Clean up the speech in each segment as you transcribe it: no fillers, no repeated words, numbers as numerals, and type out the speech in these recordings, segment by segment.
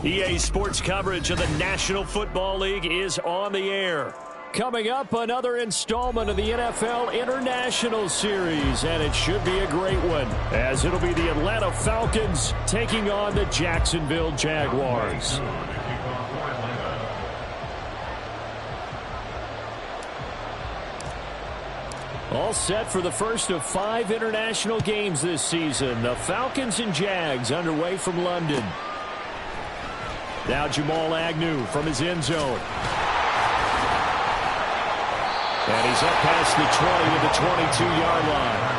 EA Sports coverage of the National Football League is on the air. Coming up, another installment of the NFL International Series, and it should be a great one, as it'll be the Atlanta Falcons taking on the Jacksonville Jaguars. All set for the first of 5 international games this season. The Falcons and Jags underway from London. Now Jamal Agnew from his end zone. And he's up past the 20 to the 22-yard line.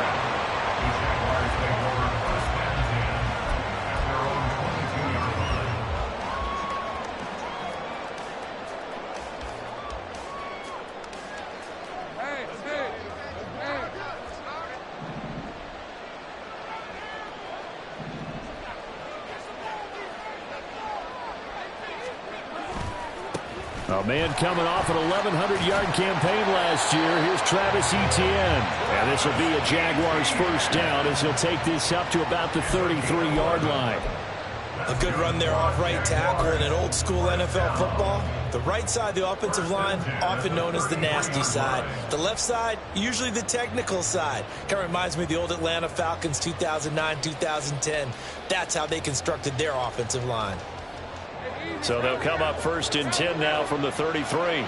A man coming off an 1,100-yard campaign last year. Here's Travis Etienne. And this will be a Jaguars first down as he'll take this up to about the 33-yard line. A good run there off right tackle in an old-school NFL football. The right side of the offensive line, often known as the nasty side. The left side, usually the technical side. Kind of reminds me of the old Atlanta Falcons 2009-2010. That's how they constructed their offensive line. So they'll come up first and 10 now from the 33.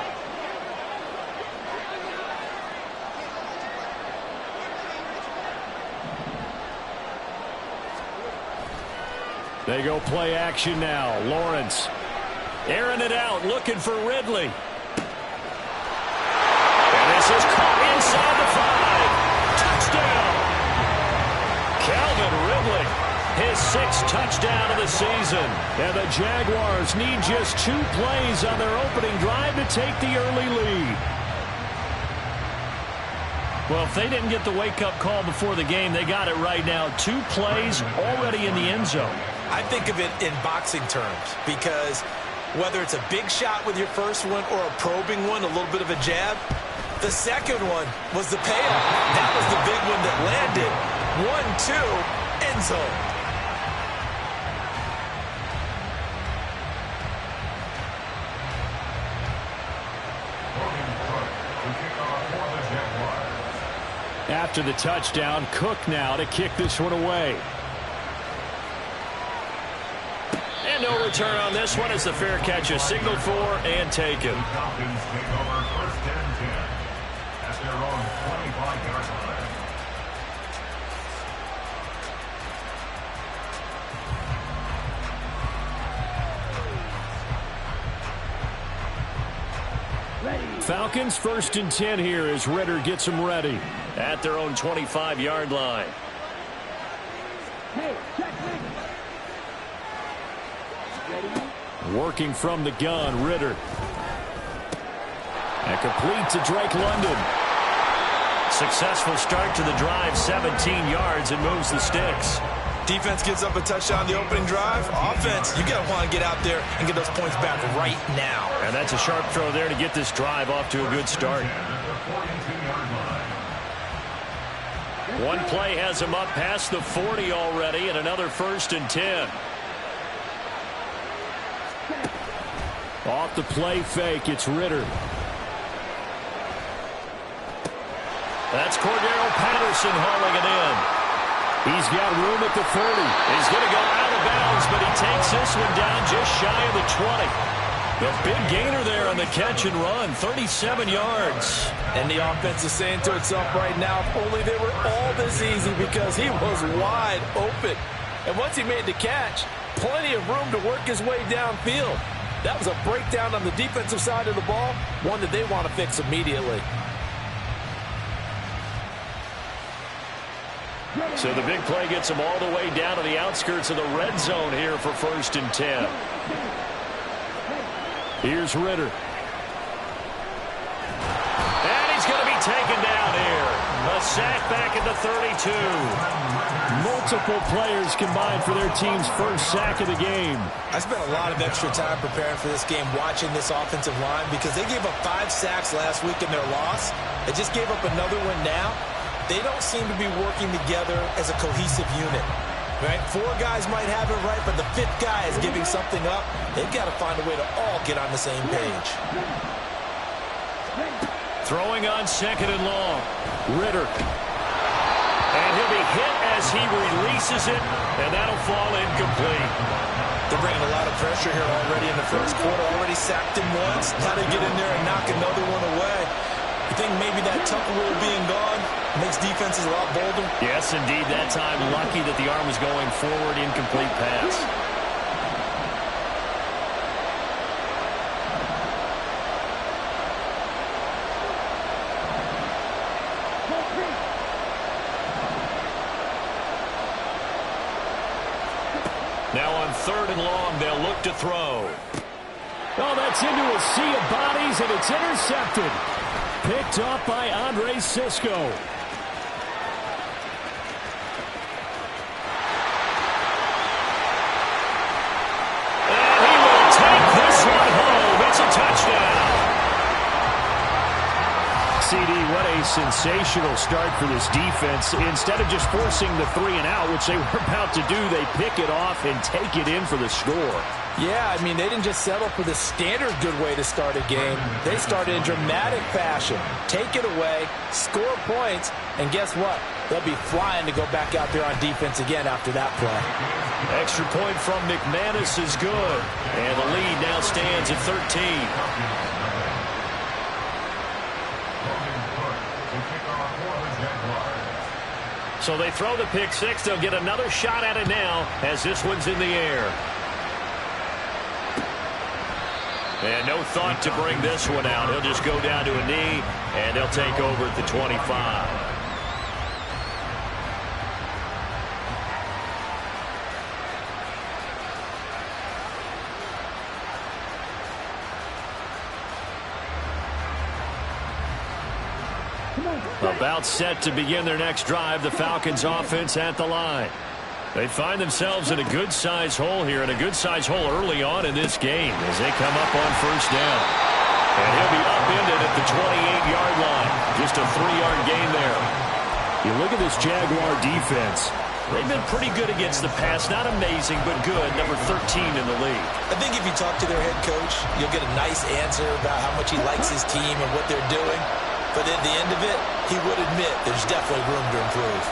They go play action now. Lawrence airing it out, looking for Ridley. And this is caught inside the 5. Touchdown. Calvin Ridley. His 6th touchdown of the season. And the Jaguars need just 2 plays on their opening drive to take the early lead. Well, if they didn't get the wake-up call before the game, they got it right now. 2 plays already in the end zone. I think of it in boxing terms because whether it's a big shot with your first one or a probing one, a little bit of a jab, the second one was the payoff. That was the big one that landed. 1-2, end zone. After the touchdown, Cook now to kick this one away. And no return on this one as the fair catch is signaled for and taken. Falcons take over first and 10 at their own 25-yard line. Falcons first and 10 here as Ridder gets them ready at their own 25-yard line. Working from the gun, Ridder. And complete to Drake London. Successful start to the drive, 17 yards, and moves the sticks. Defense gives up a touchdown the opening drive. Offense, you got to want to get out there and get those points back right now. And that's a sharp throw there to get this drive off to a good start. One play has him up past the 40 already, and another first and 10. Off the play fake, it's Ridder. That's Cordero Patterson hauling it in. He's got room at the 30. He's going to go out of bounds, but he takes this one down just shy of the 20. The big gainer there on the catch and run, 37 yards. And the offense is saying to itself right now, if only they were all this easy, because he was wide open. And once he made the catch, plenty of room to work his way downfield. That was a breakdown on the defensive side of the ball, one that they want to fix immediately. So the big play gets him all the way down to the outskirts of the red zone here for first and 10. Here's Ridder. And he's going to be taken down here. A sack back at the 32. Multiple players combined for their team's first sack of the game. I spent a lot of extra time preparing for this game, watching this offensive line, because they gave up 5 sacks last week in their loss. They just gave up another one now. They don't seem to be working together as a cohesive unit. Right? 4 guys might have it right, but the 5th guy is giving something up. They've got to find a way to all get on the same page. Throwing on 2nd and long. Ridder. And he'll be hit as he releases it, and that'll fall incomplete. They're bringing a lot of pressure here already in the first quarter. Already sacked him once. Got to get in there and knock another one away. You think maybe that Tucker rule being gone makes defenses a lot bolder? Yes, indeed. That time, lucky that the arm was going forward. Incomplete pass. Now on 3rd and long, they'll look to throw. Oh, that's into a sea of bodies, and it's intercepted. Picked off by Andre Cisco. And he will take this one home. It's a touchdown. CD, what a sensational start for this defense. Instead of just forcing the 3 and out, which they were about to do, they pick it off and take it in for the score. Yeah, I mean, they didn't just settle for the standard good way to start a game. They started in dramatic fashion. Take it away, score points, and guess what? They'll be flying to go back out there on defense again after that play. Extra point from McManus is good. And the lead now stands at 13. So they throw the pick 6. They'll get another shot at it now as this one's in the air. And no thought to bring this one out. He'll just go down to a knee, and they'll take over at the 25. About set to begin their next drive. The Falcons offense at the line. They find themselves in a good-sized hole here, and a good-sized hole early on in this game as they come up on 1st down. And he'll be upended at the 28-yard line. Just a 3-yard gain there. You look at this Jaguar defense. They've been pretty good against the pass. Not amazing, but good. Number 13 in the league. I think if you talk to their head coach, you'll get a nice answer about how much he likes his team and what they're doing. But at the end of it, he would admit there's definitely room to improve.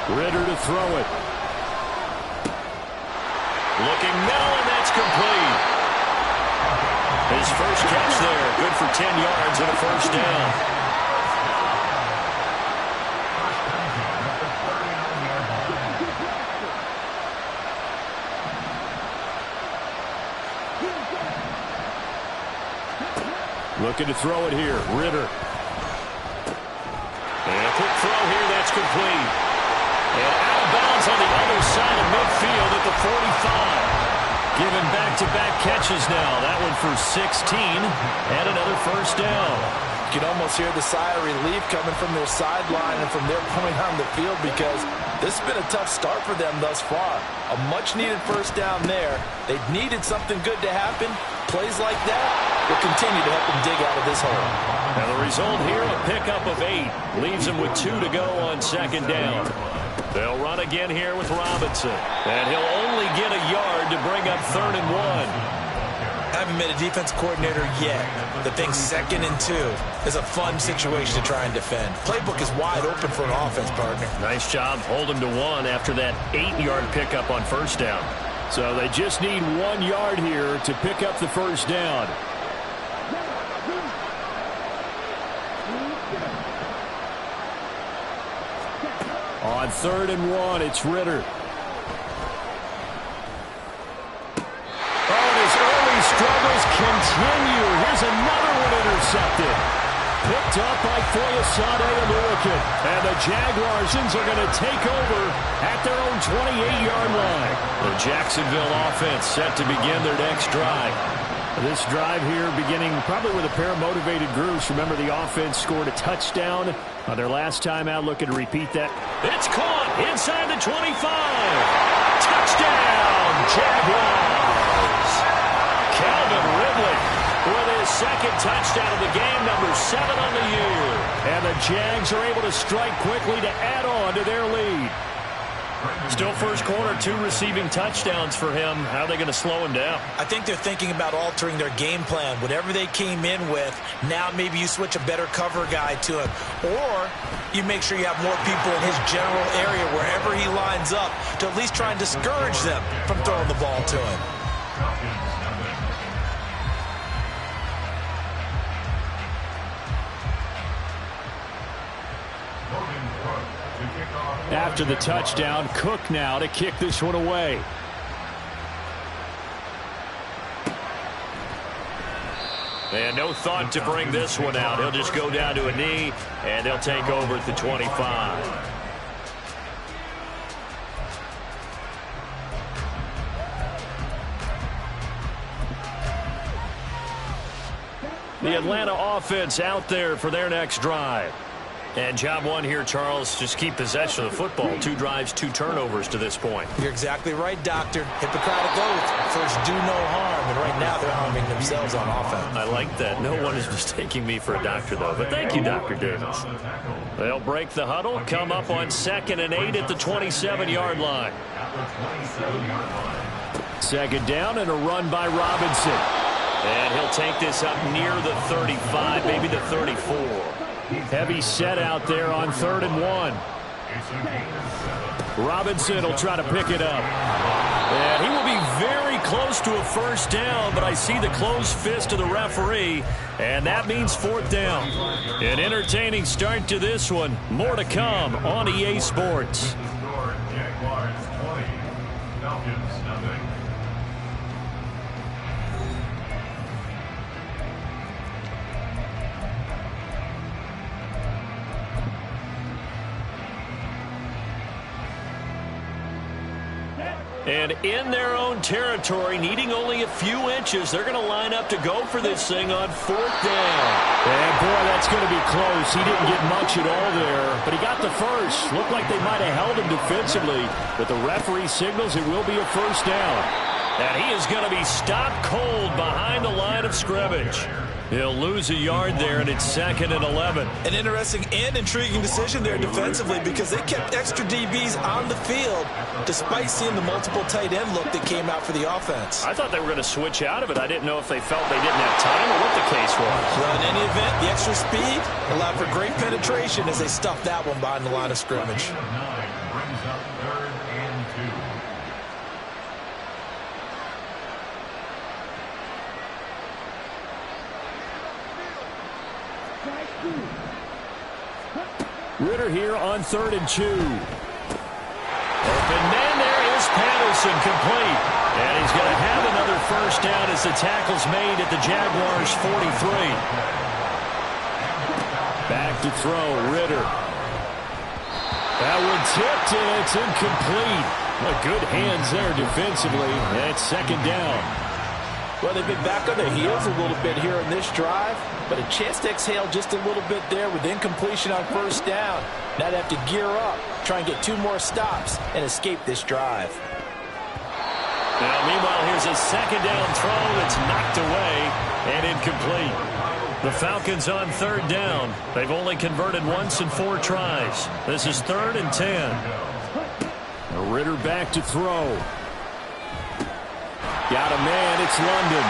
Ridder to throw it. Looking middle, and that's complete. His first catch there. Good for 10 yards and a 1st down. Looking to throw it here. Ridder. And a quick throw here. That's complete. And out of bounds on the other side of midfield at the 45. Given back-to-back catches now. That one for 16 and another 1st down. You can almost hear the sigh of relief coming from their sideline and from their point on the field because this has been a tough start for them thus far. A much-needed 1st down there. They've needed something good to happen. Plays like that will continue to help them dig out of this hole. Now the result here, a pickup of 8. Leaves them with 2 to go on 2nd down. They'll run again here with Robinson. And he'll only get a yard to bring up 3rd and 1. Haven't been a defense coordinator yet. The thing 2nd and 2 is a fun situation to try and defend. Playbook is wide open for an offense, partner. Nice job. Hold him to 1 after that 8-yard pickup on 1st down. So they just need 1 yard here to pick up the 1st down. On 3rd and 1, it's Ridder. Oh, and his early struggles continue. Here's another one intercepted. Picked up by Foyesade Oluokun. And the Jaguars are going to take over at their own 28-yard line. The Jacksonville offense set to begin their next drive. This drive here beginning probably with a pair of motivated groups. Remember, the offense scored a touchdown on their last time out. Looking to repeat that. It's caught inside the 25. Touchdown, Jaguars. Calvin Ridley with his the second touchdown of the game, number 7 on the year. And the Jags are able to strike quickly to add on to their lead. Still first quarter, 2 receiving touchdowns for him. How are they going to slow him down? I think they're thinking about altering their game plan. Whatever they came in with, now maybe you switch a better cover guy to him. Or you make sure you have more people in his general area wherever he lines up to at least try and discourage them from throwing the ball to him. After the touchdown, Cook now to kick this one away. And no thought to bring this one out. He'll just go down to a knee, and they'll take over at the 25. The Atlanta offense out there for their next drive. And job one here, Charles, just keep possession of the football. 2 drives, 2 turnovers to this point. You're exactly right, Doctor. Hippocratic oath. First, do no harm. And right now, they're harming themselves on offense. I like that. No one is mistaking me for a doctor, though. But thank you, Dr. Davis. They'll break the huddle, come up on 2nd and 8 at the 27-yard line. 2nd down and a run by Robinson. And he'll take this up near the 35, maybe the 34. Heavy set out there on 3rd and 1. Robinson will try to pick it up. And he will be very close to a first down, but I see the closed fist of the referee, and that means 4th down. An entertaining start to this one. More to come on EA Sports. And in their own territory, needing only a few inches, they're going to line up to go for this thing on 4th down. And, boy, that's going to be close. He didn't get much at all there, but he got the first. Looked like they might have held him defensively, but the referee signals it will be a first down. And he is going to be stopped cold behind the line of scrimmage. He'll lose a yard there, and it's 2nd and 11. An interesting and intriguing decision there defensively because they kept extra DBs on the field despite seeing the multiple tight end look that came out for the offense. I thought they were going to switch out of it. I didn't know if they felt they didn't have time or what the case was. Well, in any event, the extra speed allowed for great penetration as they stuffed that one behind the line of scrimmage. Ritter here on 3rd and 2. Open man, there is Patterson, complete. And he's going to have another first down as the tackle's made at the Jaguars' 43. Back to throw, Ritter. That one tipped, and it's incomplete. Good hands there defensively, and it's 2nd down. Well, they've been back on their heels a little bit here in this drive, but a chance to exhale just a little bit there with incompletion on first down. Now they have to gear up, try and get 2 more stops, and escape this drive. Now, meanwhile, here's a 2nd down throw that's knocked away and incomplete. The Falcons on 3rd down. They've only converted once in 4 tries. This is 3rd and 10. Ritter back to throw. Got a man, it's London.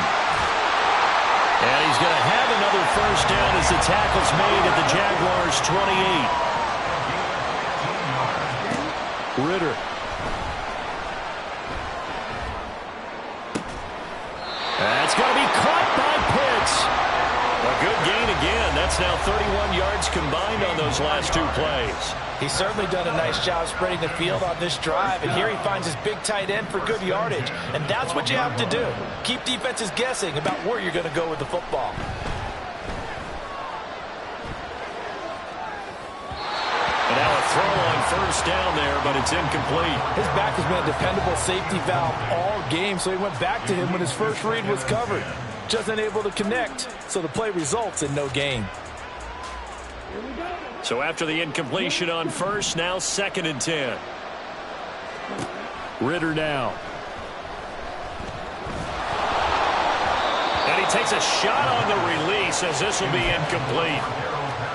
And he's going to have another first down as the tackle's made at the Jaguars' 28. Ritter. That's going to be caught by Pitts. A good gain again. That's now 31 yards combined on those last 2 plays. He's certainly done a nice job spreading the field on this drive, and here he finds his big tight end for good yardage. And that's what you have to do. Keep defenses guessing about where you're going to go with the football. And now a throw on first down there, but it's incomplete. His back has been a dependable safety valve all game, so he went back to him when his first read was covered. Just unable to connect, so the play results in no gain. So after the incompletion on first, now 2nd and 10. Ritter now. And he takes a shot on the release as this will be incomplete.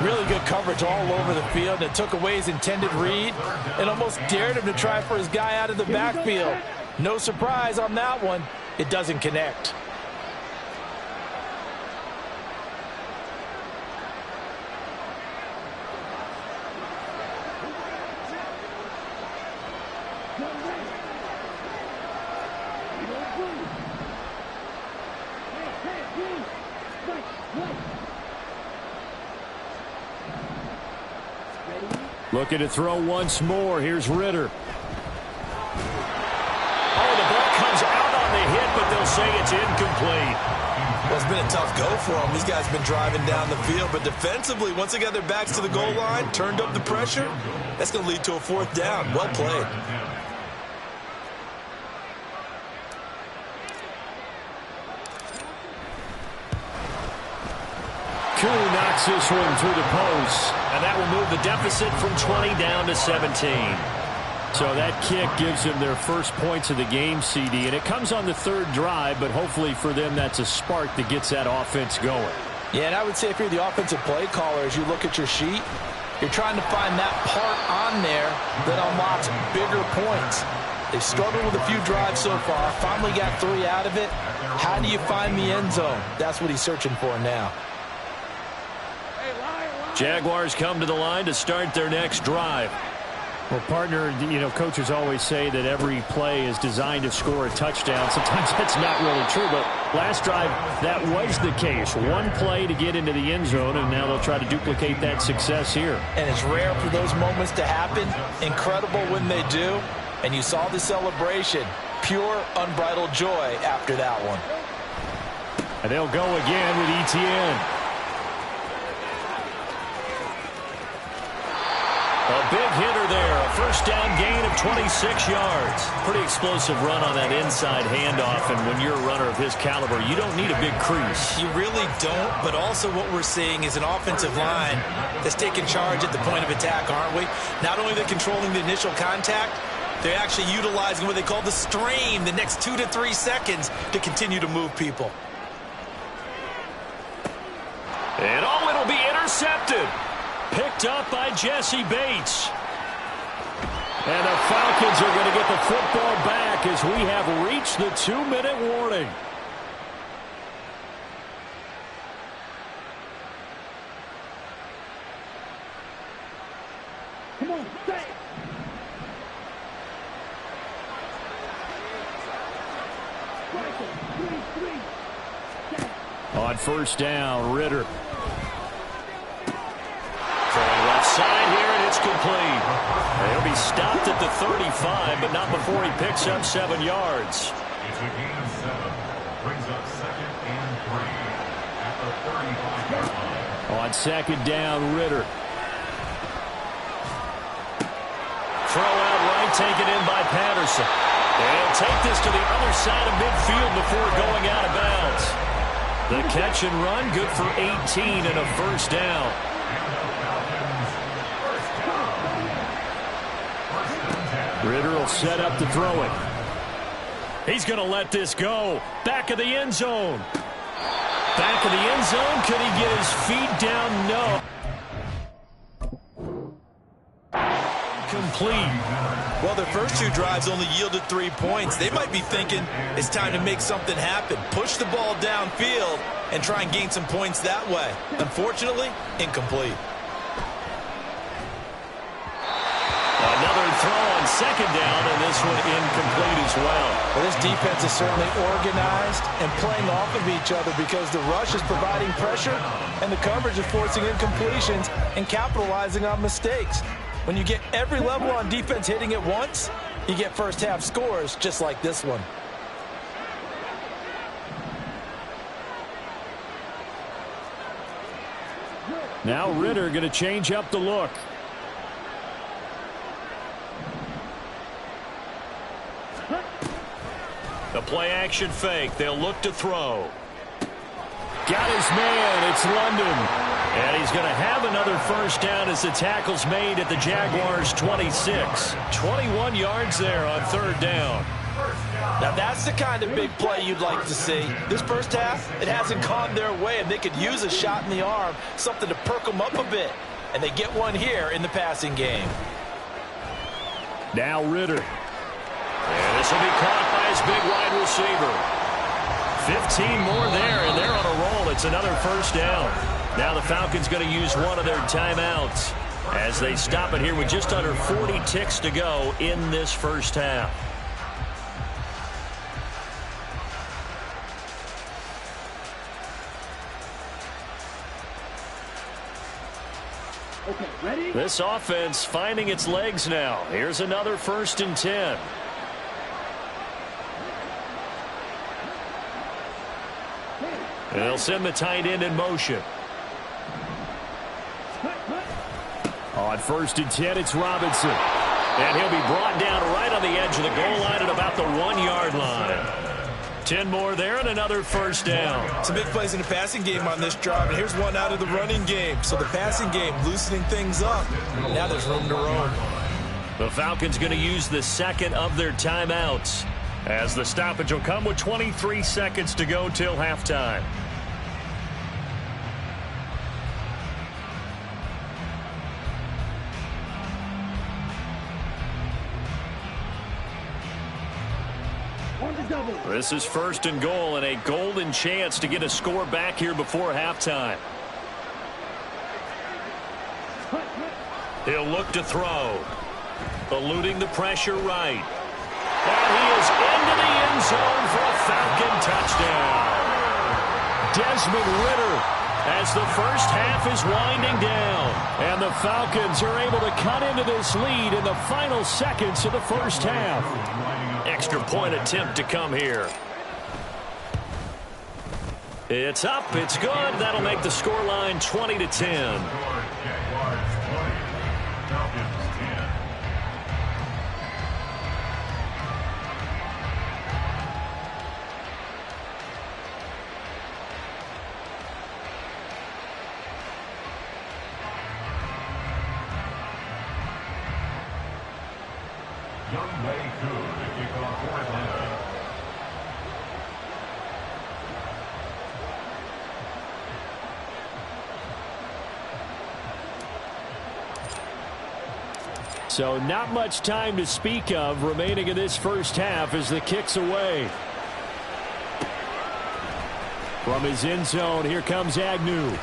Really good coverage all over the field. It took away his intended read and almost dared him to try for his guy out of the backfield. No surprise on that one. It doesn't connect. Looking to throw once more. Here's Ritter. Oh, the ball comes out on the hit, but they'll say it's incomplete. Well, it's been a tough go for them. These guys have been driving down the field, but defensively, once they got their backs to the goal line, turned up the pressure, that's going to lead to a fourth down. Well played. Cooley knocks this one through the post, and that will move the deficit from 20 down to 17. So that kick gives them their first points of the game, CD, and it comes on the third drive, but hopefully for them that's a spark that gets that offense going. Yeah, and I would say if you're the offensive play caller, as you look at your sheet, you're trying to find that part on there that unlocks bigger points. They've struggled with a few drives so far, finally got 3 out of it. How do you find the end zone? That's what he's searching for now. Jaguars come to the line to start their next drive. Well, partner, coaches always say that every play is designed to score a touchdown. Sometimes that's not really true, but last drive, that was the case. One play to get into the end zone, and now they'll try to duplicate that success here. And it's rare for those moments to happen. Incredible when they do. And you saw the celebration. Pure, unbridled joy after that one. And they'll go again with Etienne. A big hitter there, a first down gain of 26 yards. Pretty explosive run on that inside handoff, and when you're a runner of his caliber, you don't need a big crease. You really don't, but also what we're seeing is an offensive line that's taking charge at the point of attack, aren't we? Not only are they controlling the initial contact, they're actually utilizing what they call the strain, the next 2 to 3 seconds, to continue to move people. And it'll be intercepted. Picked up by Jesse Bates. And the Falcons are going to get the football back as we have reached the 2-minute warning. Come on, stay. On first down, Ritter. Side here, and it's complete. He'll be stopped at the 35, but not before he picks up 7 yards. It's a gain of 7. Brings up 2nd and 3 at the 35-yard line. On second down, Ritter. Throw out right, taken in by Patterson. And he'll take this to the other side of midfield before going out of bounds. The catch and run, good for 18 and a first down. Ritter will set up to throw it. He's going to let this go. Back of the end zone. Back of the end zone. Could he get his feet down? No. Complete. Well, their first 2 drives only yielded 3 points. They might be thinking it's time to make something happen. Push the ball downfield and try and gain some points that way. Unfortunately, incomplete. Another throw on second down, and this one incomplete as well. Well, this defense is certainly organized and playing off of each other because the rush is providing pressure and the coverage is forcing incompletions and capitalizing on mistakes. When you get every level on defense hitting at once, you get first half scores just like this one. Now Ritter going to change up the look. The play action fake. They'll look to throw. Got his man. It's London. And he's going to have another first down as the tackle's made at the Jaguars' 26. 21 yards there on third down. Now that's the kind of big play you'd like to see. This first half, it hasn't gone their way, and they could use a shot in the arm, something to perk them up a bit. And they get one here in the passing game. Now Ritter. And this will be caught by his big wide receiver. 15 more there, and they're on a roll. It's another first down. Now the Falcons going to use one of their timeouts as they stop it here with just under 40 ticks to go in this first half. Okay, ready? This offense finding its legs now. Here's another 1st and 10. They'll send the tight end in motion. On 1st and 10, it's Robinson. And he'll be brought down right on the edge of the goal line at about the 1-yard line. 10 more there and another first down. Some big plays in the passing game on this drive, and here's one out of the running game. So the passing game loosening things up. Now there's room to roam. The Falcons going to use the second of their timeouts as the stoppage will come with 23 seconds to go till halftime. This is 1st and goal and a golden chance to get a score back here before halftime. He'll look to throw. Eluding the pressure right. And he is into the end zone for a Falcon touchdown. Desmond Ritter as the first half is winding down. And the Falcons are able to cut into this lead in the final seconds of the first half. Extra point attempt to come here. It's up. It's good. That'll make the scoreline 20-10. Young Wei Koo to kick off for Atlanta. So not much time to speak of remaining in this first half as the kick's away. From his end zone, here comes Agnew.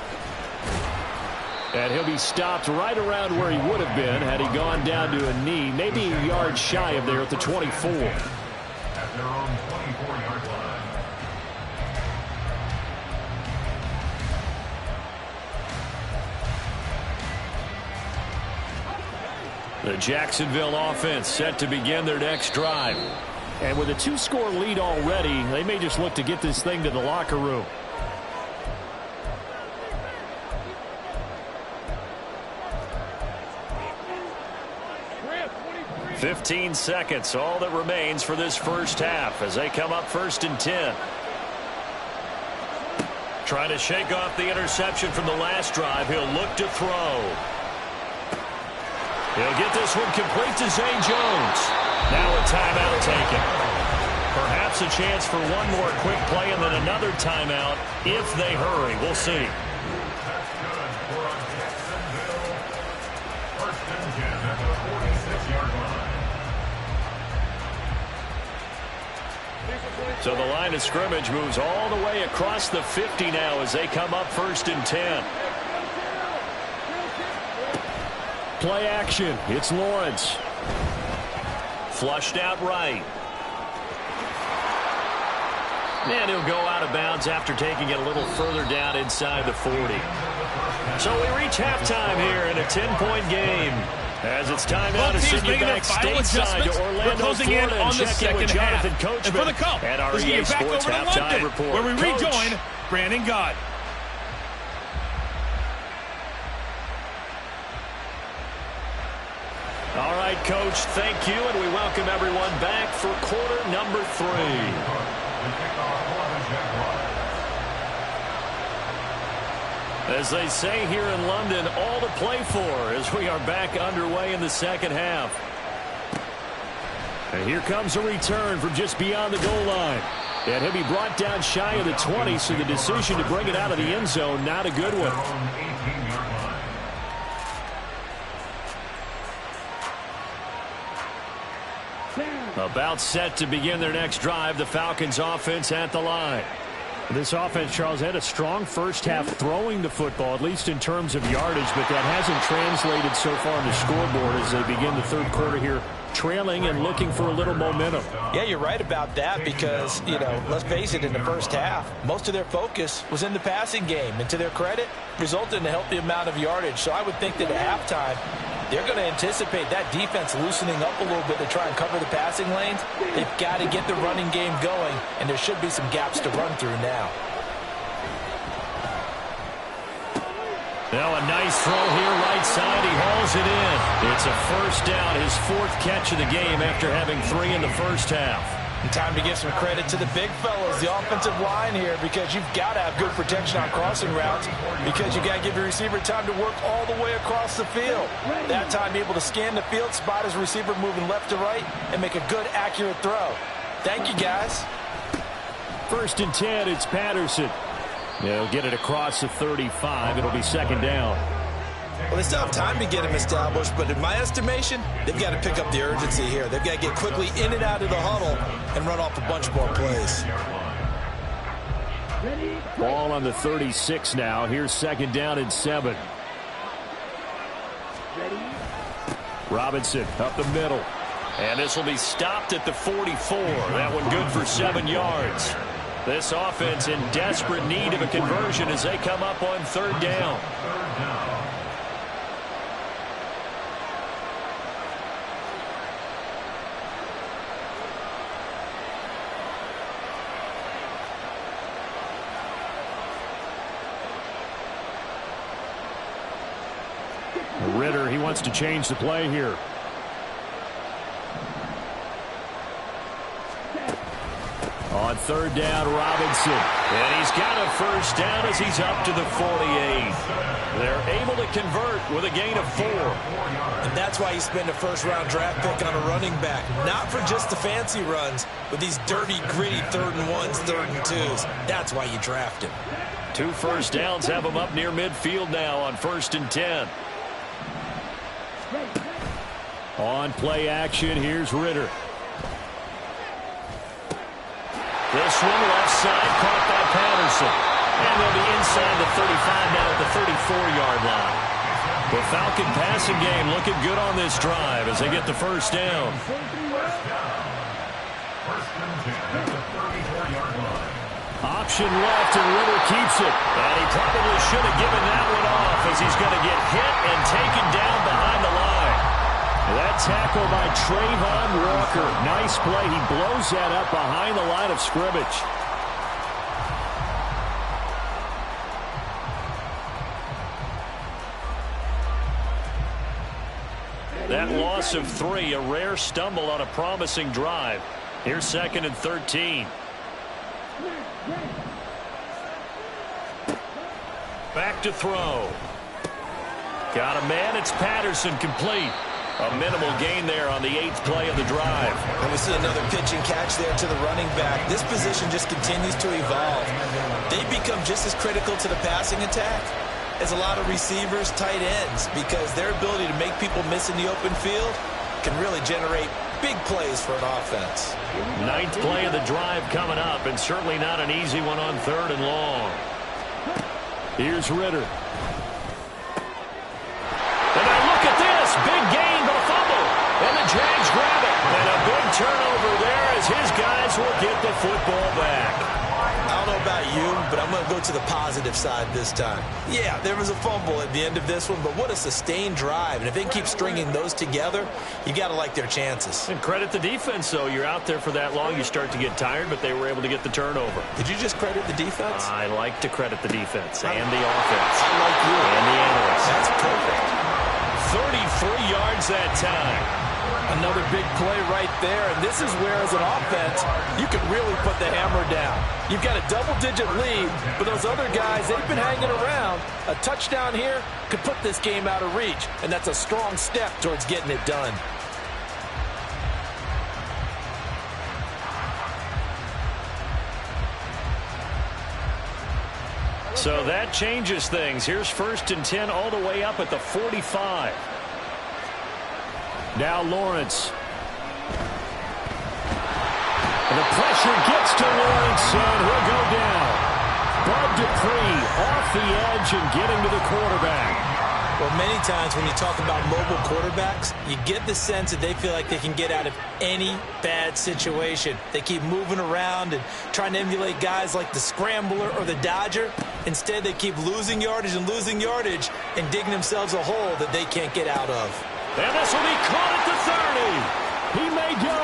And he'll be stopped right around where he would have been had he gone down to a knee, maybe a yard shy of there at the 24. At their own 24-yard line. The Jacksonville offense set to begin their next drive. And with a 2-score lead already, they may just look to get this thing to the locker room. 15 seconds, all that remains for this first half as they come up 1st and 10. Trying to shake off the interception from the last drive. He'll look to throw. He'll get this one complete to Zay Jones. Now a timeout taken. Perhaps a chance for one more quick play and then another timeout if they hurry. We'll see. So the line of scrimmage moves all the way across the 50 now as they come up 1st and 10. Play action. It's Lawrence. Flushed out right. And he'll go out of bounds after taking it a little further down inside the 40. So we reach halftime here in a 10-point game. As it's time now to send you back stateside to Orlando, Florida, and check in with Jonathan Coachman and for the Cubs, at our let's EA get back Sports over to Halftime London, Report. where we Coach. rejoin Brandon Gott. All right, Coach, thank you, and we welcome everyone back for quarter number 3. As they say here in London, all to play for as we are back underway in the second half. And here comes a return from just beyond the goal line. And he'll be brought down shy of the 20, so the decision to bring it out of the end zone, not a good one. About set to begin their next drive, the Falcons offense at the line. This offense, Charles, had a strong first half throwing the football, at least in terms of yardage, but that hasn't translated so far on the scoreboard as they begin the third quarter here, trailing and looking for a little momentum. Yeah, you're right about that because, let's face it, in the first half, most of their focus was in the passing game. And to their credit, resulted in a healthy amount of yardage. So I would think that at halftime, they're going to anticipate that defense loosening up a little bit to try and cover the passing lanes. They've got to get the running game going, and there should be some gaps to run through now. Now a nice throw here right side. He hauls it in. It's a first down, his fourth catch of the game after having 3 in the first half. And time to give some credit to the big fellas, the offensive line here, because you've got to have good protection on crossing routes because you've got to give your receiver time to work all the way across the field. That time able to scan the field, spot his receiver moving left to right, and make a good, accurate throw. Thank you, guys. 1st and 10, it's Patterson. They'll get it across the 35. It'll be 2nd down. Well, they still have time to get him established, but in my estimation, they've got to pick up the urgency here. They've got to get quickly in and out of the huddle and run off a bunch more plays. Ball on the 36 now. Here's 2nd down and 7. Robinson up the middle. And this will be stopped at the 44. That one good for 7 yards. This offense in desperate need of a conversion as they come up on 3rd down. Ritter, he wants to change the play here. On 3rd down, Robinson. And he's got a first down as he's up to the 48. They're able to convert with a gain of 4. And that's why you spend a first-round draft pick on a running back. Not for just the fancy runs, but these dirty, gritty 3rd and 1s, 3rd and 2s. That's why you draft him. 2 first downs have him up near midfield now on 1st and 10. On play action, here's Ritter. This one left side caught by Patterson. And they'll be inside the 35 now at the 34-yard line. The Falcon passing game looking good on this drive as they get the first down. Option left and Ritter keeps it. And he probably should have given that one off as he's going to get hit and taken down behind the line. That tackle by Trayvon Walker. Nice play. He blows that up behind the line of scrimmage. That loss of 3, a rare stumble on a promising drive. Here's 2nd and 13. Back to throw. Got a man. It's Patterson, complete. A minimal gain there on the 8th play of the drive. And we see another pitch and catch there to the running back. This position just continues to evolve. They become just as critical to the passing attack as a lot of receivers, tight ends, because their ability to make people miss in the open field can really generate big plays for an offense. 9th play of the drive coming up, and certainly not an easy one on 3rd and long. Here's Ritter. And now look at this. Big gain, but a fumble. And the Jags grab it. And a big turnover there as his guys will get the football back. I don't know about you, but I'm going to go to the positive side this time. Yeah, there was a fumble at the end of this one, but what a sustained drive. And if they can keep stringing those together, you got to like their chances. And credit the defense, though. You're out there for that long, you start to get tired, but they were able to get the turnover. Did you just credit the defense? I like to credit the defense and the offense. I like you. And the analysts. That's perfect. 33 yards that time. Another big play right there, and this is where, as an offense, you can really put the hammer down. You've got a double-digit lead, but those other guys, they've been hanging around. A touchdown here could put this game out of reach, and that's a strong step towards getting it done. So that changes things. Here's 1st and 10 all the way up at the 45. Now Lawrence. And the pressure gets to Lawrence, and he'll go down. Bud Dupree off the edge and getting to the quarterback. Well, many times when you talk about mobile quarterbacks, you get the sense that they feel like they can get out of any bad situation. They keep moving around and trying to emulate guys like the Scrambler or the Dodger. Instead, they keep losing yardage and digging themselves a hole that they can't get out of. And this will be caught at the 30. He may go.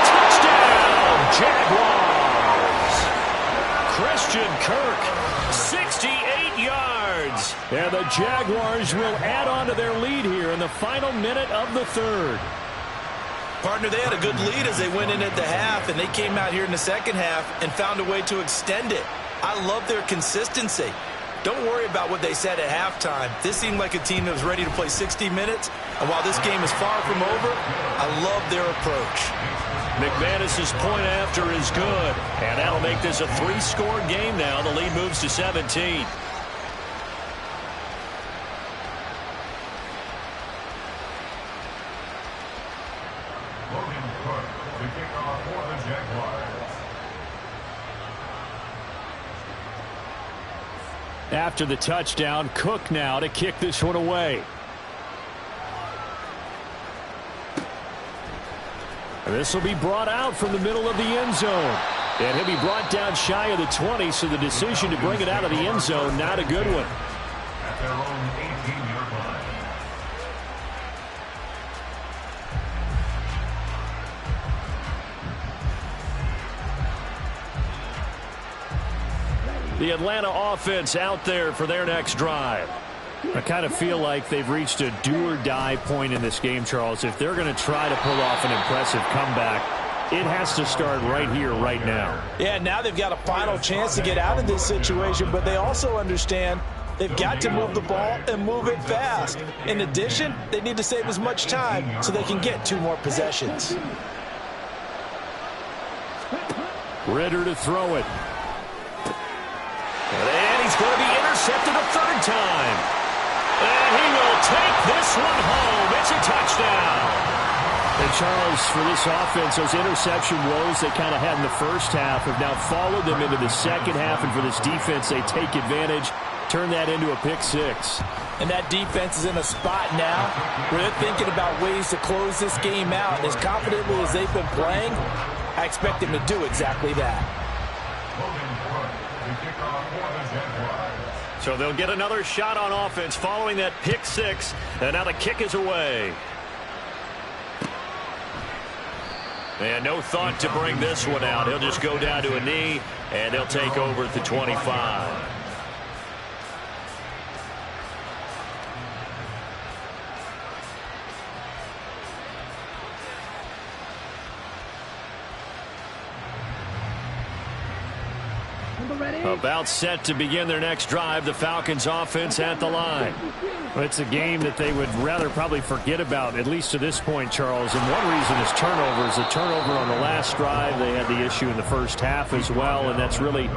Touchdown, Jaguars. Christian Kirk, 68 yards. And the Jaguars will add on to their lead here in the final minute of the 3rd. Partner, they had a good lead as they went in at the half, and they came out here in the second half and found a way to extend it. I love their consistency. Don't worry about what they said at halftime. This seemed like a team that was ready to play 60 minutes, and while this game is far from over, I love their approach. McManus's point after is good, and that'll make this a 3-score game now. The lead moves to 17. Logan Cook to kick off for the Jaguars. After the touchdown, Cook now to kick this one away. This will be brought out from the middle of the end zone. And he'll be brought down shy of the 20, so the decision to bring it out of the end zone, not a good one. At their own 18-yard line. The Atlanta offense out there for their next drive. I kind of feel like they've reached a do-or-die point in this game, Charles. If they're going to try to pull off an impressive comeback, it has to start right here, right now. Yeah, now they've got a final chance to get out of this situation, but they also understand they've got to move the ball and move it fast. In addition, they need to save as much time so they can get 2 more possessions. Ridder to throw it. And he's going to be intercepted a 3rd time. And he will take this one home. It's a touchdown. And Charles, for this offense, those interception woes they kind of had in the first half have now followed them into the second half. And for this defense, they take advantage, turn that into a pick 6. And that defense is in a spot now where they're thinking about ways to close this game out. And as confidently as they've been playing, I expect them to do exactly that. So they'll get another shot on offense following that pick 6. And now the kick is away. And no thought to bring this one out. He'll just go down to a knee, and they'll take over at the 25. About set to begin their next drive, the Falcons offense at the line. Well, it's a game that they would rather probably forget about, at least to this point, Charles. And one reason is turnovers. A turnover on the last drive. They had the issue in the first half as well, and that's really,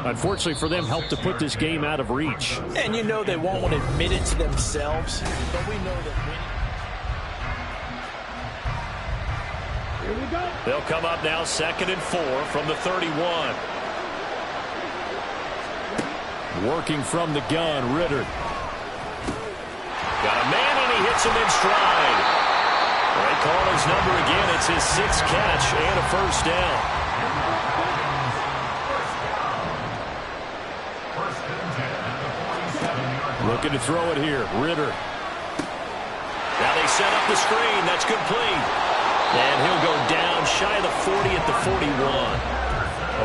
unfortunately for them, helped to put this game out of reach. And you know they won't want to admit it to themselves, but we know that winning. Here we go. They'll come up now 2nd and 4 from the 31. Working from the gun, Ridder. Got a man, and he hits him in stride. They call his number again. It's his 6th catch and a 1st down. Looking to throw it here, Ridder. Now they set up the screen. That's complete. And he'll go down shy of the 40 at the 41.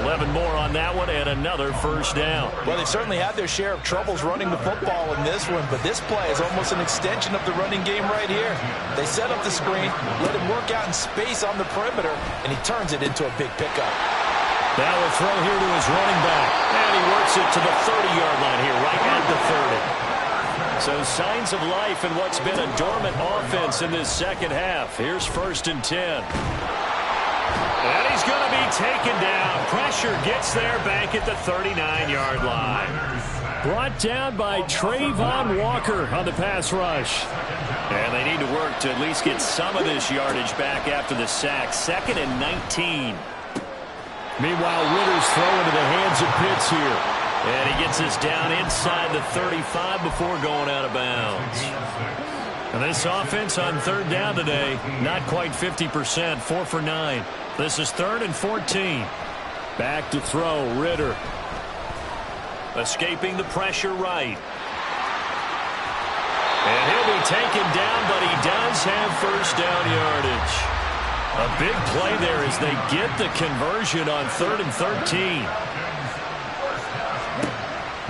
11 more on that one, and another 1st down. Well, they've certainly had their share of troubles running the football in this one, but this play is almost an extension of the running game right here. They set up the screen, let him work out in space on the perimeter, and he turns it into a big pickup. Now a throw here to his running back, and he works it to the 30-yard line here, right at the 30. So signs of life in what's been a dormant offense in this second half. Here's 1st and 10. And he's going to be taken down. Pressure gets there back at the 39-yard line. Brought down by Trayvon Walker on the pass rush. And they need to work to at least get some of this yardage back after the sack. 2nd and 19. Meanwhile, Ritter's throw into the hands of Pitts here. And he gets us down inside the 35 before going out of bounds. And this offense on 3rd down today, not quite 50%, 4 for 9. This is 3rd and 14. Back to throw, Ritter. Escaping the pressure right. And he'll be taken down, but he does have 1st down yardage. A big play there as they get the conversion on 3rd and 13.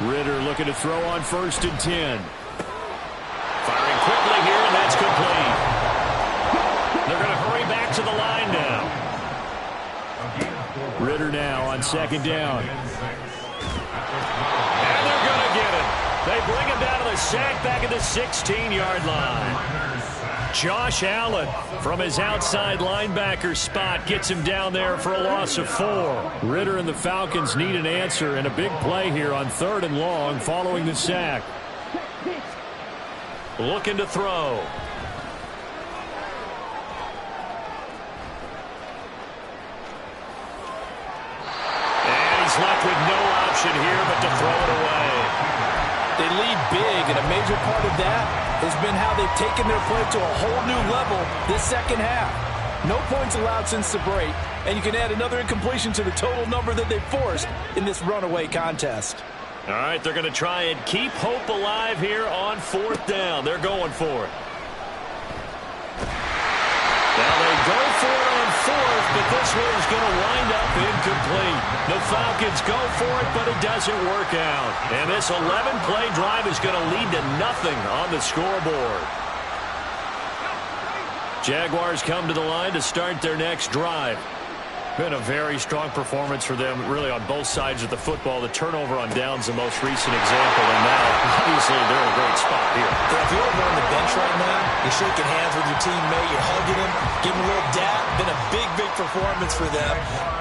Ritter looking to throw on 1st and 10. Firing quickly here, and that's complete. They're going to hurry back to the line now. Ritter now on 2nd down. And they're going to get him. They bring him down to the sack back at the 16-yard line. Josh Allen from his outside linebacker spot gets him down there for a loss of 4. Ritter and the Falcons need an answer and a big play here on 3rd and long following the sack. Looking to throw. And he's left with no option here but to throw it away. They lead big, and a major part of that has been how they've taken their play to a whole new level this 2nd half. No points allowed since the break, and you can add another incompletion to the total number that they've forced in this runaway contest. All right, they're going to try and keep hope alive here on 4th down. They're going for it. Now they go for it on 4th, but this one is going to wind up incomplete. The Falcons go for it, but it doesn't work out. And this 11-play drive is going to lead to nothing on the scoreboard. Jaguars come to the line to start their next drive. Been a very strong performance for them, really, on both sides of the football. The turnover on downs, the most recent example, and now, obviously, they're in a great spot here. If you're over on the bench right now, you're shaking hands with your teammate, you're hugging him, giving him a little dap. Been a big, big performance for them.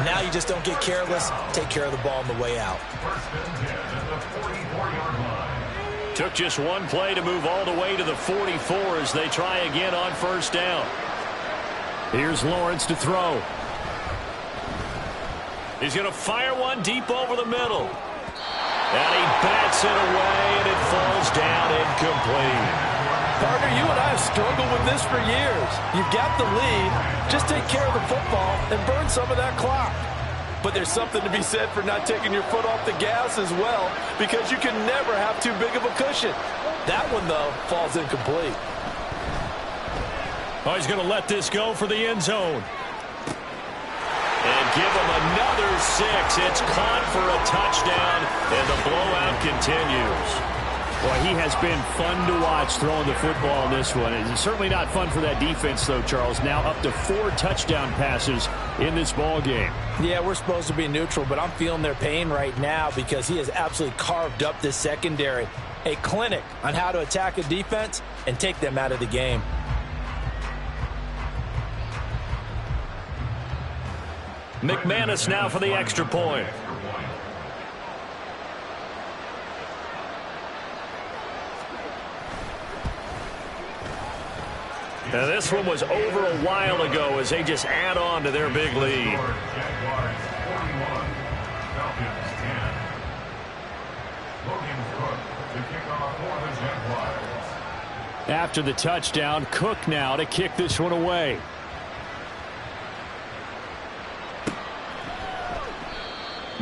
Now you just don't get careless. Take care of the ball on the way out. Took just one play to move all the way to the 44 as they try again on 1st down. Here's Lawrence to throw. He's going to fire one deep over the middle. And he bats it away, and it falls down incomplete. Parker, you and I have struggled with this for years. You've got the lead. Just take care of the football and burn some of that clock. But there's something to be said for not taking your foot off the gas as well, because you can never have too big of a cushion. That one, though, falls incomplete. Oh, he's going to let this go for the end zone. And give him another 6. It's caught for a touchdown, and the blowout continues. Boy, he has been fun to watch throwing the football in this one. It's certainly not fun for that defense, though, Charles. Now up to 4 touchdown passes in this ball game. Yeah, we're supposed to be neutral, but I'm feeling their pain right now because he has absolutely carved up this secondary. A clinic on how to attack a defense and take them out of the game. McManus now for the extra point. Now this one was over a while ago as they just add on to their big lead. After the touchdown, Cook now to kick this one away.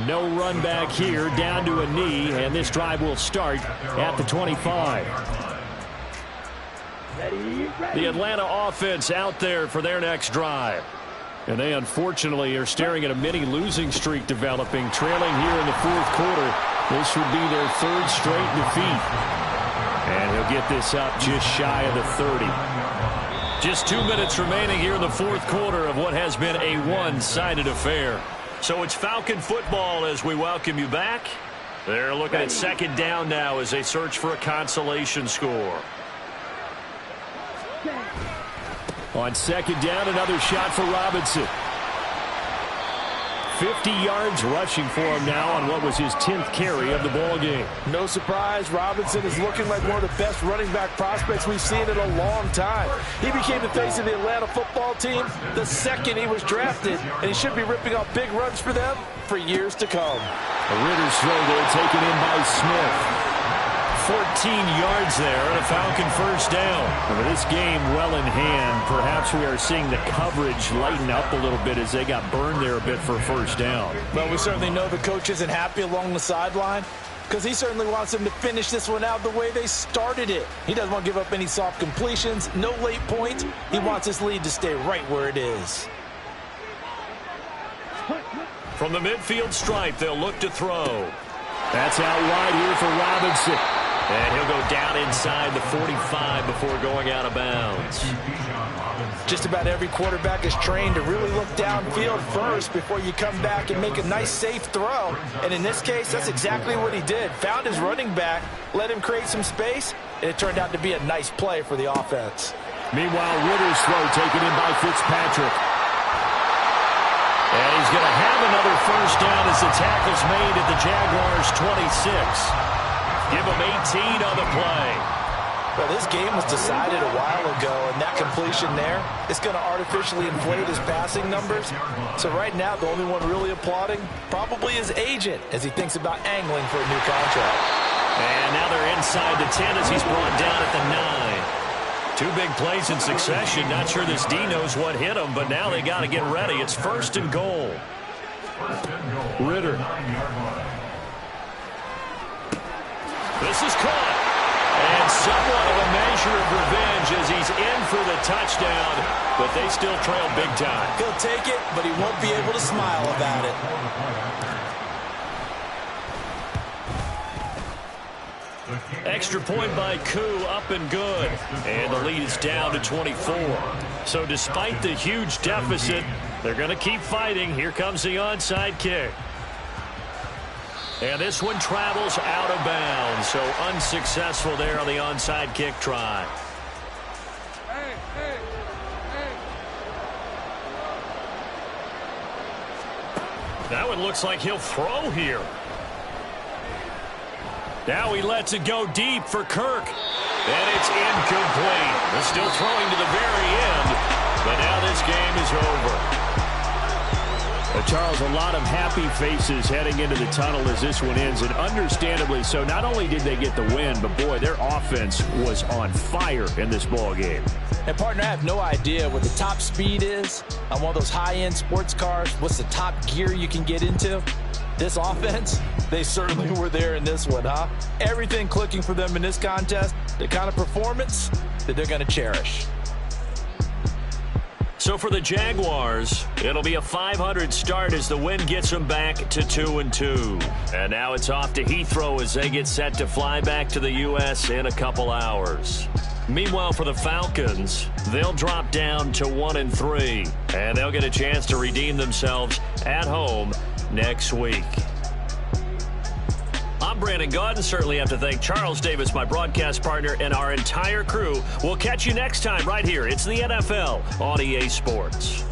No run back here, down to a knee, and this drive will start at the 25. The Atlanta offense out there for their next drive. And they unfortunately are staring at a mini losing streak developing, trailing here in the 4th quarter. This would be their 3rd straight defeat. And he'll get this up just shy of the 30. Just 2 minutes remaining here in the 4th quarter of what has been a one-sided affair. So it's Falcon football as we welcome you back. They're looking at 2nd down now as they search for a consolation score. On 2nd down, another shot for Robinson. 50 yards rushing for him now on what was his 10th carry of the ball game. No surprise, Robinson is looking like one of the best running back prospects we've seen in a long time. He became the face of the Atlanta football team the second he was drafted, and he should be ripping off big runs for them for years to come. A Ritter's throw there taken in by Smith. 14 yards there and a Falcon first down. With this game well in hand, perhaps we are seeing the coverage lighten up a little bit as they got burned there a bit for first down. Well, we certainly know the coach isn't happy along the sideline because he certainly wants them to finish this one out the way they started it. He doesn't want to give up any soft completions, no late points. He wants his lead to stay right where it is. From the midfield stripe, they'll look to throw. That's out wide here for Robinson. And he'll go down inside the 45 before going out of bounds. Just about every quarterback is trained to really look downfield first before you come back and make a nice, safe throw. And in this case, that's exactly what he did. Found his running back, let him create some space, and it turned out to be a nice play for the offense. Meanwhile, Ritter's throw taken in by Fitzpatrick. And he's going to have another first down as the tackle's made at the Jaguars' 26. Give him 18 on the play. Well, this game was decided a while ago, and that completion there is going to artificially inflate his passing numbers. So right now, the only one really applauding probably his agent as he thinks about angling for a new contract. And now they're inside the 10 as he's brought down at the 9. 2 big plays in succession. Not sure this D knows what hit him, but now they got to get ready. It's first and goal. Ritter. This is caught. And somewhat of a measure of revenge as he's in for the touchdown, but they still trail big time. He'll take it, but he won't be able to smile about it. Extra point by Koo, up and good. And the lead is down to 24. So despite the huge deficit, they're going to keep fighting. Here comes the onside kick. And this one travels out of bounds, so unsuccessful there on the onside kick try. That one looks like he'll throw here. Now he lets it go deep for Kirk. And it's incomplete. They're still throwing to the very end, but now this game is over. Charles, a lot of happy faces heading into the tunnel as this one ends, and understandably so. Not only did they get the win, but boy, their offense was on fire in this ball game. And partner, I have no idea what the top speed is on one of those high-end sports cars. What's the top gear you can get into? This offense, they certainly were there in this one, huh? Everything clicking for them in this contest, the kind of performance that they're going to cherish. So for the Jaguars, it'll be a 500 start as the win gets them back to 2-2. And now it's off to Heathrow as they get set to fly back to the U.S. in a couple hours. Meanwhile, for the Falcons, they'll drop down to 1-3, and they'll get a chance to redeem themselves at home next week. I'm Brandon Gaudin. Certainly have to thank Charles Davis, my broadcast partner, and our entire crew. We'll catch you next time right here. It's the NFL on EA Sports.